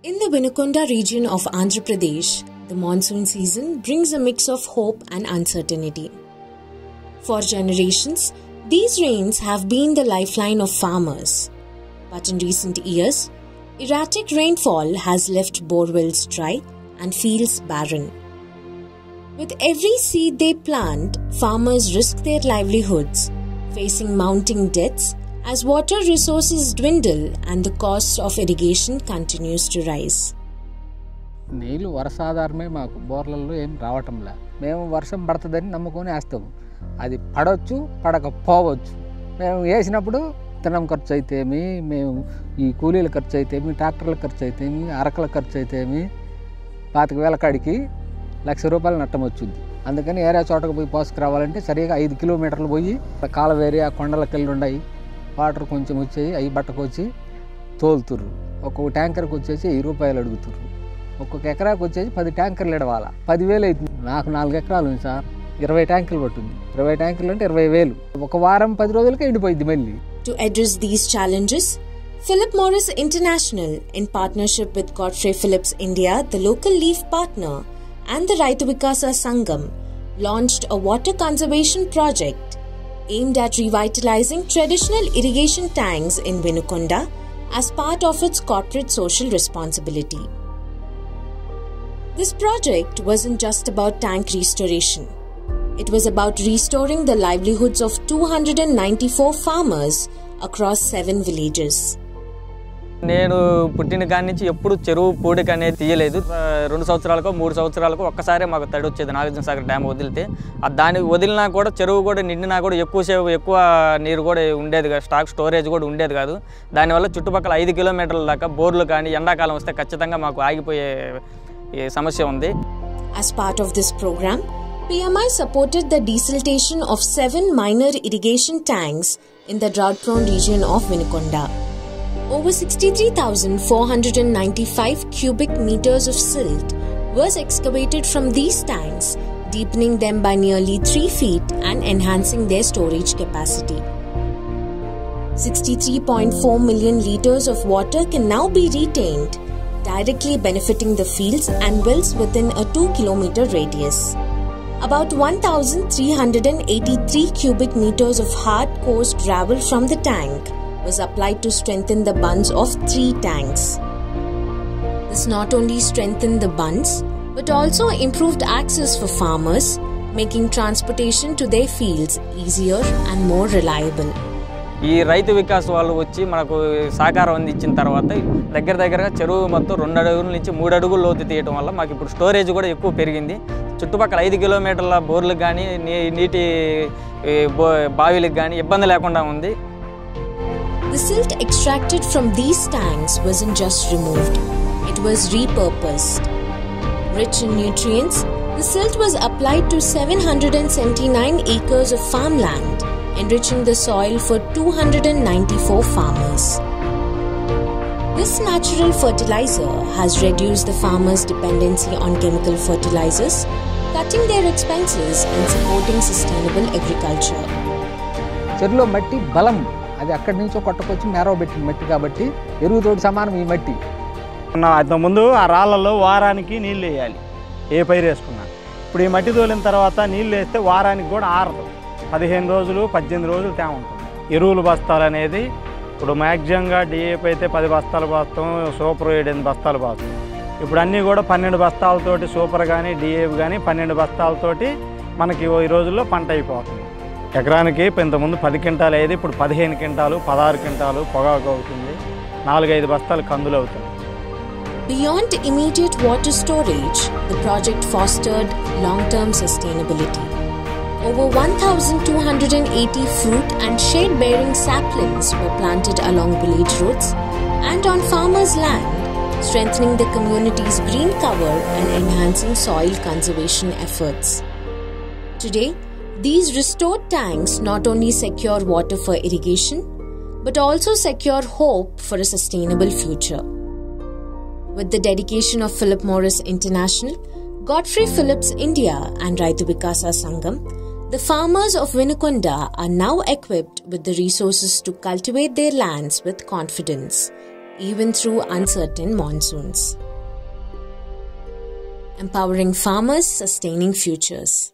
In the Vinukonda region of Andhra Pradesh, the monsoon season brings a mix of hope and uncertainty. For generations, these rains have been the lifeline of farmers. But in recent years, erratic rainfall has left borewells dry and fields barren. With every seed they plant, farmers risk their livelihoods, facing mounting debts as water resources dwindle and the cost of irrigation continues to rise. నీళ్ళు వర్షాధారమే మాకు బోర్లలో ఏం రావటంలా. మేము వర్షం పడుతుందని నమ్ముకొని వేస్తాము. అది పడవచ్చు, పడకపోవచ్చు. మేము వేసినప్పుడు విత్తనం ఖర్చు అయితేమి, మేము ఈ కూలీల ఖర్చు అయితేమి, ట్రాక్టర్ల ఖర్చు అయితేమి, అరకల ఖర్చు అయితేమి 25,000 కాడికి ₹1,00,000 నష్టం వచ్చింది. అందుకని ఏరియా చోటకు పోయి పోసుకురావాలంటే సరిగా 5 కిలోమీటర్లు పోయి కాలవేరి ఆ కొండలకి వెళ్ళి ఉన్నాయి. వాటర్ కొంచెం వచ్చాయి, అవి బట్టకు వచ్చి తోలుతుర్రు. ఒక్కొక్క ట్యాంకర్కి వచ్చేసి ₹1000 అడుగుతుర్రు. ఒక్కొక్క ఎకరాకు వచ్చేసి 10 ట్యాంకర్లు ఇడవాలా. 10,000 అవుతుంది. నాకు 4 ఎకరాలు ఉంది సార్, 20 ట్యాంకులు పట్టింది. 20 ట్యాంకులు అంటే 20,000. ఒక వారం 10 రోజులకే ఎండిపోయింది మళ్ళీ. To address these challenges, Philip Morris International, in partnership with Godfrey Phillips India, the local leaf partner, and the Raitu Vikasa Sangam, launched a water conservation project aimed at revitalizing traditional irrigation tanks in Vinukonda as part of its corporate social responsibility. This project wasn't just about tank restoration. It was about restoring the livelihoods of 294 farmers across 7 villages. నేను పుట్టిన కాడి నుంచి ఎప్పుడు చెరువు పూడిక అనేది తీయలేదు. 2 సంవత్సరాలకు 3 సంవత్సరాలకు ఒక్కసారి మాకు తడి వచ్చేది నాగార్జున సాగర్ డ్యామ్ వదిలితే. దాన్ని వదిలినా కూడా చెరువు కూడా నిండినా కూడా ఎక్కువ నీరు కూడా ఉండేది కాదు, స్టాక్ స్టోరేజ్ కూడా ఉండేది కాదు. దానివల్ల చుట్టుపక్కల 5 కిలోమీటర్ల దాకా బోర్లు కానీ ఎండాకాలం వస్తే ఖచ్చితంగా మాకు ఆగిపోయే సమస్య ఉంది. As part of this program, PMI supported the desiltation of 7 minor irrigation tanks in the drought-prone region of Vinukonda. Over 63,495 cubic meters of silt was excavated from these tanks, deepening them by nearly 3 feet and enhancing their storage capacity. 63.4 million liters of water can now be retained, directly benefiting the fields and wells within a 2-kilometer radius. About 1,383 cubic meters of hard coarse gravel from the tank was applied to strengthen the bunds of 3 tanks. This not only strengthened the bunds, but also improved access for farmers, making transportation to their fields easier and more reliable. ఈ రైతు వికాస్ వాళ్ళు వచ్చి మనకు సహకారం అందించిన తర్వాత దగ్గరగా చెరువు మొత్తం 2 అడుగుల నుంచి 3 అడుగుల లోతు తీయడం వల్ల మాకు ఇప్పుడు స్టోరేజ్ కూడా ఎక్కువ పెరిగింది. చుట్టుపక్కల 5 కిలోమీటర్ల బోర్లకు కానీ నీటి బావిలకు కానీ ఇబ్బంది లేకుండా ఉంది. The silt extracted from these tanks wasn't just removed, it was repurposed. Rich in nutrients, the silt was applied to 779 acres of farmland, enriching the soil for 294 farmers. This natural fertilizer has reduced the farmers' dependency on chemical fertilizers, cutting their expenses and supporting sustainable agriculture. చెరువులో మట్టి బలం, అది అక్కడి నుంచో కొట్టకొచ్చి మేరవబెట్టిన మట్టి కాబట్టి ఎరువుతోటి సమానం ఈ మట్టి. అంతకుముందు ఆ రాళ్ళలో వారానికి నీళ్ళు వేయాలి ఏ పైరు వేసుకున్నా. ఇప్పుడు ఈ మట్టి తోలిన తర్వాత నీళ్ళు వేస్తే వారానికి కూడా ఆరదు. 15 రోజులు 18 రోజులు తేమ ఉంటుంది. ఎరువులు బస్తాలు అనేది ఇప్పుడు మ్యాక్సిమంగా డిఏపి అయితే 10 బస్తాలు పోస్తాం, సూపర్ 8 బస్తాలు పోస్తాం. ఇప్పుడు అన్నీ కూడా 12 బస్తాలతోటి సూపర్ కానీ డిఏపి కానీ 12 బస్తాలతోటి మనకి ఈ రోజుల్లో పంట అయిపోతుంది. ఎకరానికి ఇంతకుముందు 10 క్వింటాలు అయ్యేది ఇప్పుడు 15 క్వింటాలు 16 క్వింటాలు పొగాకు అవుతుంది. 4-5 బస్తాలు కందులు అవుతుంది. Beyond immediate water storage, the project fostered long-term sustainability. Over 1,280 fruit and shade-bearing saplings were planted along village roads and on farmers' land, strengthening the community's green cover and enhancing soil conservation efforts. Today, these restored tanks not only secure water for irrigation, but also secure hope for a sustainable future. With the dedication of Philip Morris International, Godfrey Phillips India and Raitu Vikasa Sangam, the farmers of Vinukonda are now equipped with the resources to cultivate their lands with confidence, even through uncertain monsoons. Empowering farmers, sustaining futures.